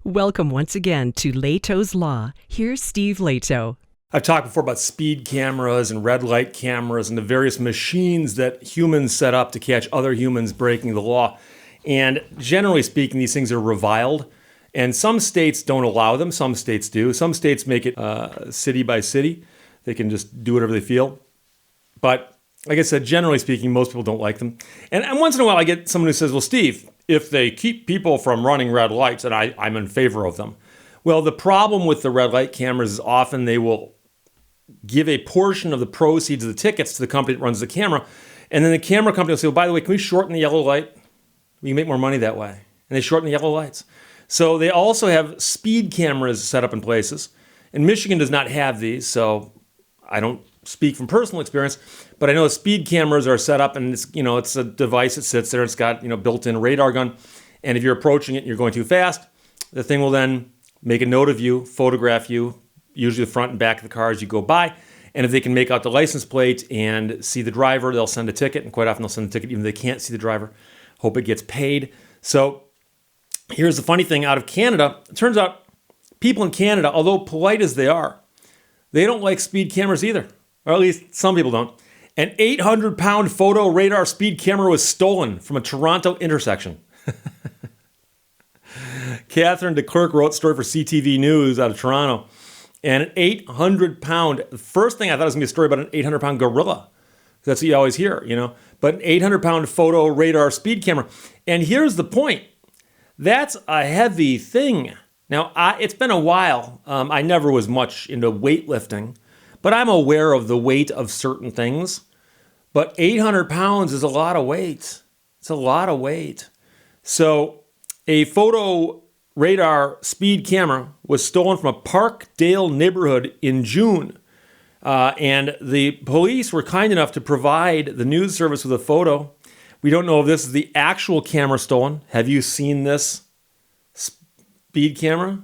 Welcome once again to Lehto's Law. Here's Steve Lehto. I've talked before about speed cameras and red light cameras and the various machines that humans set up to catch other humans breaking the law. And generally speaking, these things are reviled. And some states don't allow them. Some states do. Some states make it city by city. They can just do whatever they feel. But like I said, generally speaking, most people don't like them. And once in a while, I get someone who says, well, Steve, if they keep people from running red lights, then I'm in favor of them. Well, the problem with the red light cameras is often they will give a portion of the proceeds of the tickets to the company that runs the camera. And then the camera company will say, well, by the way, can we shorten the yellow light? We can make more money that way. And they shorten the yellow lights. So they also have speed cameras set up in places. And Michigan does not have these, so I don't speak from personal experience, but I know speed cameras are set up and it's a device that sits there. It's got, built-in radar gun. And if you're approaching it and you're going too fast, the thing will then make a note of you, photograph you, usually the front and back of the car as you go by. And if they can make out the license plate and see the driver, they'll send a ticket. And quite often they'll send a ticket even if they can't see the driver. Hope it gets paid. So here's the funny thing out of Canada. It turns out people in Canada, although polite as they are, they don't like speed cameras either. Or at least some people don't. An 800-pound photo radar speed camera was stolen from a Toronto intersection. Catherine DeClerc wrote a story for CTV News out of Toronto. And an 800-pound, the first thing I thought was going to be a story about an 800-pound gorilla. That's what you always hear, But an 800-pound photo radar speed camera. And here's the point. That's a heavy thing. Now, it's been a while. I never was much into weightlifting. But I'm aware of the weight of certain things. But 800 pounds is a lot of weight. It's a lot of weight. So a photo radar speed camera was stolen from a Parkdale neighborhood in June. And the police were kind enough to provide the news service with a photo. We don't know if this is the actual camera stolen. Have you seen this speed camera?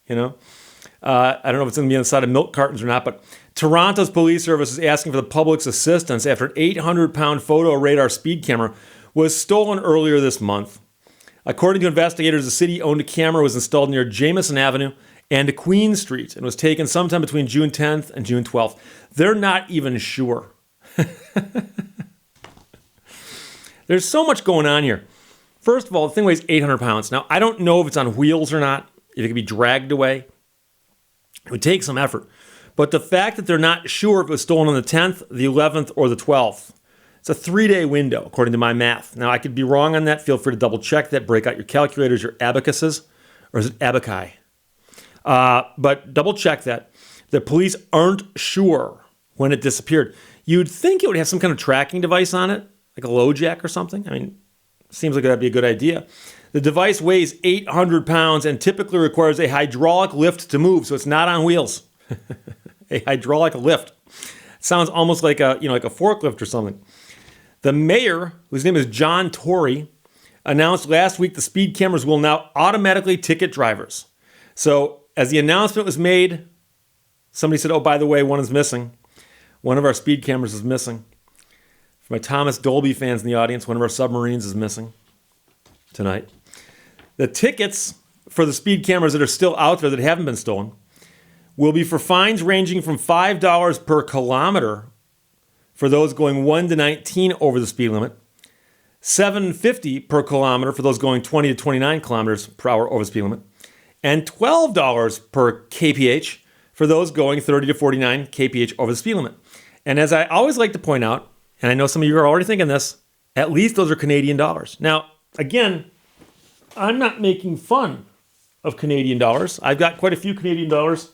I don't know if it's going to be on the side of milk cartons or not, but Toronto's police service is asking for the public's assistance after an 800-pound photo radar speed camera was stolen earlier this month. According to investigators, the city-owned camera was installed near Jameson Avenue and Queen Street and was taken sometime between June 10th and June 12th. They're not even sure. There's so much going on here. First of all, the thing weighs 800 pounds. Now, I don't know if it's on wheels or not, if it can be dragged away. It would take some effort. But the fact that they're not sure if it was stolen on the 10th, the 11th, or the 12th, it's a 3-day window, according to my math. Now, I could be wrong on that. Feel free to double check that. Break out your calculators, your abacuses, or is it abaci? But double check that. The police aren't sure when it disappeared. You'd think it would have some kind of tracking device on it, like a LoJack or something. I mean, seems like that'd be a good idea. The device weighs 800 pounds and typically requires a hydraulic lift to move, so it's not on wheels. A hydraulic lift. Sounds almost like a forklift or something. The mayor, whose name is John Tory, announced last week the speed cameras will now automatically ticket drivers. So as the announcement was made, somebody said, oh, by the way, one is missing. One of our speed cameras is missing. For my Thomas Dolby fans in the audience, one of our submarines is missing tonight. The tickets for the speed cameras that are still out there that haven't been stolen will be for fines ranging from $5 per kilometer for those going 1 to 19 over the speed limit, $7.50 per kilometer for those going 20 to 29 kilometers per hour over the speed limit, and $12 per kph for those going 30 to 49 kph over the speed limit. And as I always like to point out, and I know some of you are already thinking this, at least those are Canadian dollars. Now, again, I'm not making fun of Canadian dollars. I've got quite a few Canadian dollars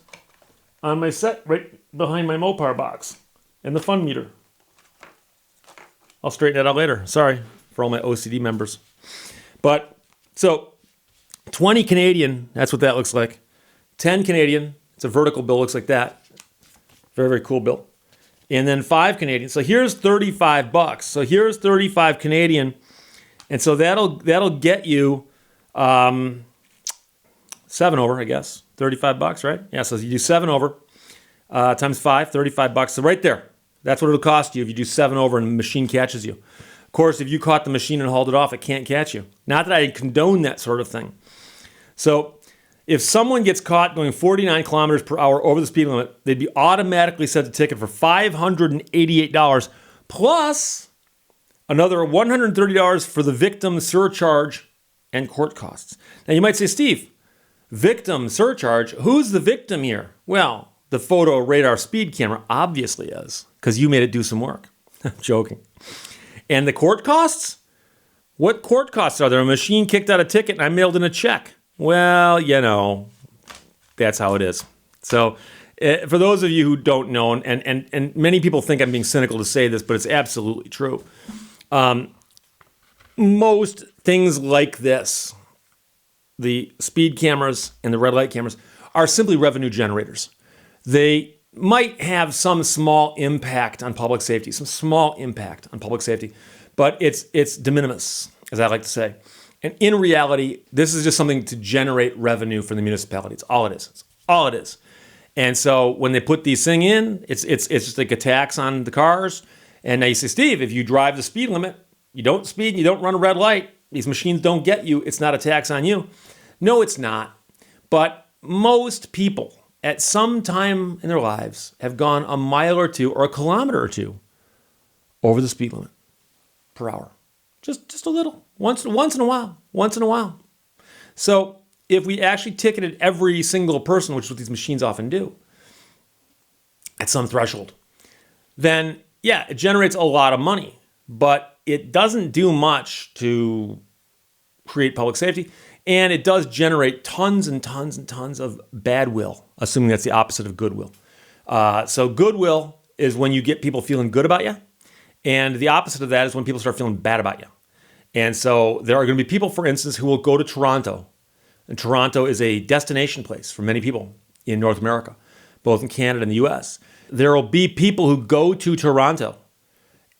on my set right behind my Mopar box and the fun meter. I'll straighten that out later. Sorry for all my OCD members. But, so, 20 Canadian, that's what that looks like. 10 Canadian, it's a vertical bill, looks like that. Very, very cool bill. And then 5 Canadian. So here's $35. So here's 35 Canadian. And so that'll get you 7 over, I guess. $35, right? Yeah, so you do 7 over times 5, $35. So right there, that's what it'll cost you if you do 7 over and the machine catches you. Of course, if you caught the machine and hauled it off, it can't catch you. Not that I condone that sort of thing. So if someone gets caught going 49 kilometers per hour over the speed limit, they'd be automatically sent a ticket for $588 plus another $130 for the victim surcharge and court costs. Now you might say, Steve, victim surcharge, who's the victim here? Well, the photo radar speed camera obviously is, because you made it do some work. I'm joking. And the court costs? What court costs are there? A machine kicked out a ticket and I mailed in a check. Well, that's how it is. So for those of you who don't know, and many people think I'm being cynical to say this, but it's absolutely true. Most things like this, the speed cameras and the red light cameras, are simply revenue generators. They might have some small impact on public safety, but it's de minimis, as I like to say. And in reality, this is just something to generate revenue for the municipality. It's all it is. It's all it is. And so when they put these things in, it's just like a tax on the cars. And now you say, Steve, if you drive the speed limit, you don't speed and you don't run a red light, these machines don't get you, it's not a tax on you. No, it's not. But most people at some time in their lives have gone a mile or two or a kilometer or two over the speed limit per hour. Just a little. Once in a while. So if we actually ticketed every single person, which is what these machines often do, at some threshold, then yeah, it generates a lot of money, but it doesn't do much to create public safety, and it does generate tons and tons and tons of bad will, assuming that's the opposite of goodwill. So goodwill is when you get people feeling good about you, and the opposite of that is when people start feeling bad about you. And so there are going to be people, for instance, who will go to Toronto. And Toronto is a destination place for many people in North America, both in Canada and the US. There will be people who go to Toronto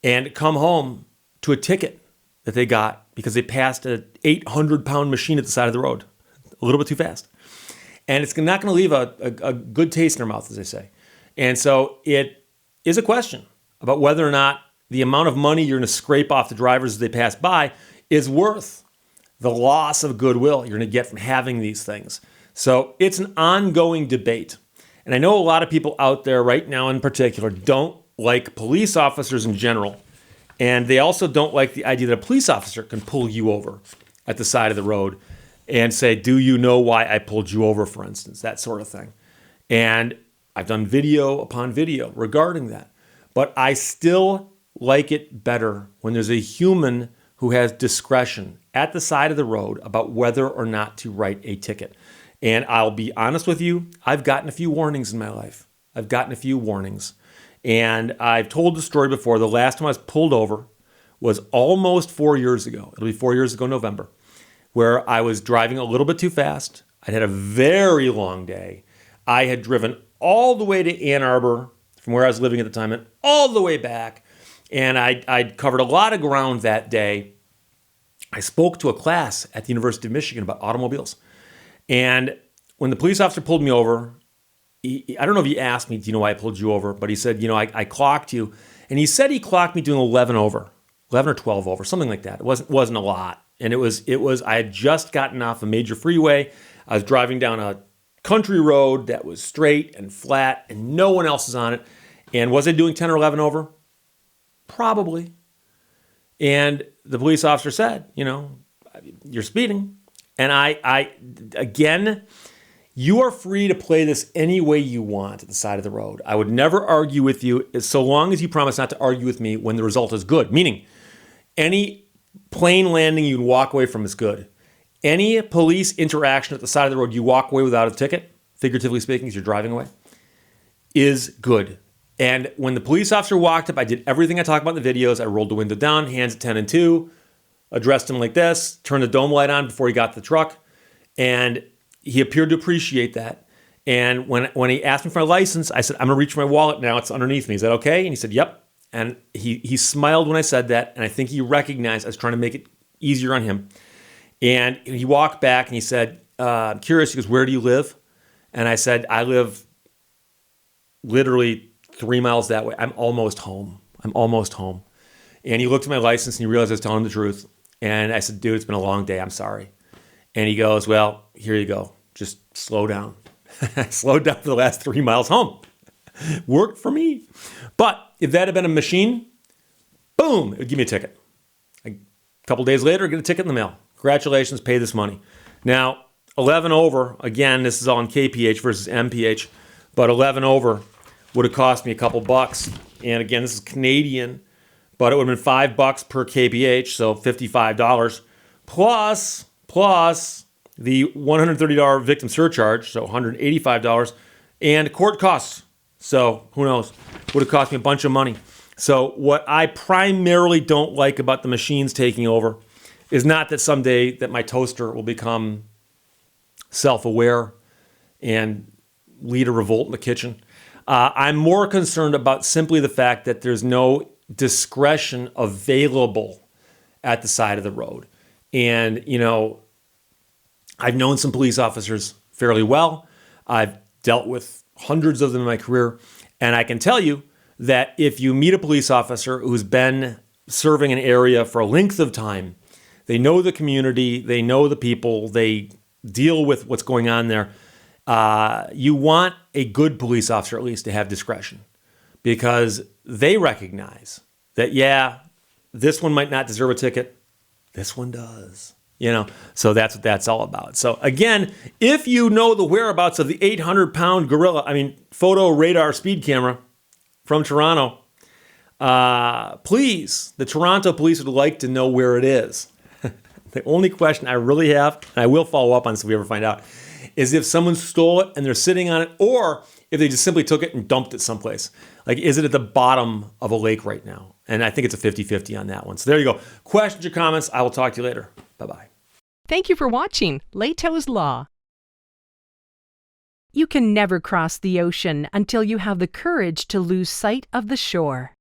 and come home to a ticket that they got because they passed an 800-pound machine at the side of the road a little bit too fast. And it's not going to leave a good taste in their mouth, as they say. And so it is a question about whether or not the amount of money you're going to scrape off the drivers as they pass by is worth the loss of goodwill you're going to get from having these things. So it's an ongoing debate. And I know a lot of people out there right now in particular don't like police officers in general. And they also don't like the idea that a police officer can pull you over at the side of the road and say, do you know why I pulled you over, for instance, that sort of thing. And I've done video upon video regarding that. But I still like it better when there's a human who has discretion at the side of the road about whether or not to write a ticket. And I'll be honest with you, I've gotten a few warnings in my life. And I've told the story before. The last time I was pulled over was almost 4 years ago. It'll be 4 years ago, November, where I was driving a little bit too fast. I'd had a very long day. I had driven all the way to Ann Arbor from where I was living at the time and all the way back. And I'd covered a lot of ground that day. I spoke to a class at the University of Michigan about automobiles. And when the police officer pulled me over, I don't know if he asked me, do you know why I pulled you over? But he said, I clocked you. And he said he clocked me doing 11 or 12 over, something like that. It wasn't a lot. And it was, I had just gotten off a major freeway. I was driving down a country road that was straight and flat and no one else is on it. And was I doing 10 or 11 over? Probably. And the police officer said, you're speeding. And I again, you are free to play this any way you want at the side of the road. I would never argue with you so long as you promise not to argue with me when the result is good. Meaning, any plane landing you walk away from is good. Any police interaction at the side of the road you walk away without a ticket, figuratively speaking, as you're driving away, is good. And when the police officer walked up, I did everything I talked about in the videos. I rolled the window down, hands at 10 and 2, addressed him like this, turned the dome light on before he got to the truck, and he appeared to appreciate that. And when he asked me for my license, I said, I'm going to reach for my wallet now. It's underneath me. Is that okay? And he said, yep. And he smiled when I said that, and I think he recognized I was trying to make it easier on him. And he walked back and he said, I'm curious. He goes, where do you live? And I said, I live literally 3 miles that way. I'm almost home. And he looked at my license and he realized I was telling him the truth. And I said, dude, it's been a long day. I'm sorry. And he goes, well, here you go. just slow down. Slowed down for the last 3 miles home. Worked for me. But if that had been a machine, boom, it would give me a ticket. A couple days later, I get a ticket in the mail. Congratulations, pay this money. Now, 11 over, again, this is all in kph versus mph, but 11 over would have cost me a couple bucks. And again, this is Canadian, but it would have been $5 per kph, so $55, plus the $130 victim surcharge, so $185, and court costs. So who knows? Would have cost me a bunch of money. So what I primarily don't like about the machines taking over is not that someday that my toaster will become self-aware and lead a revolt in the kitchen. I'm more concerned about simply the fact that there's no discretion available at the side of the road. And, I've known some police officers fairly well. I've dealt with hundreds of them in my career. And I can tell you that if you meet a police officer who's been serving an area for a length of time, they know the community, they know the people, they deal with what's going on there. You want a good police officer at least to have discretion, because they recognize that, yeah, this one might not deserve a ticket. This one does. So that's what that's all about. So again, if you know the whereabouts of the 800-pound gorilla, photo radar speed camera from Toronto, please, the Toronto police would like to know where it is. The only question I really have, and I will follow up on this if we ever find out, is if someone stole it and they're sitting on it, or if they just simply took it and dumped it someplace. Like, is it at the bottom of a lake right now? And I think it's a 50-50 on that one. So there you go. Questions or comments, I will talk to you later. Bye-bye. Thank you for watching Lehto's Law. You can never cross the ocean until you have the courage to lose sight of the shore.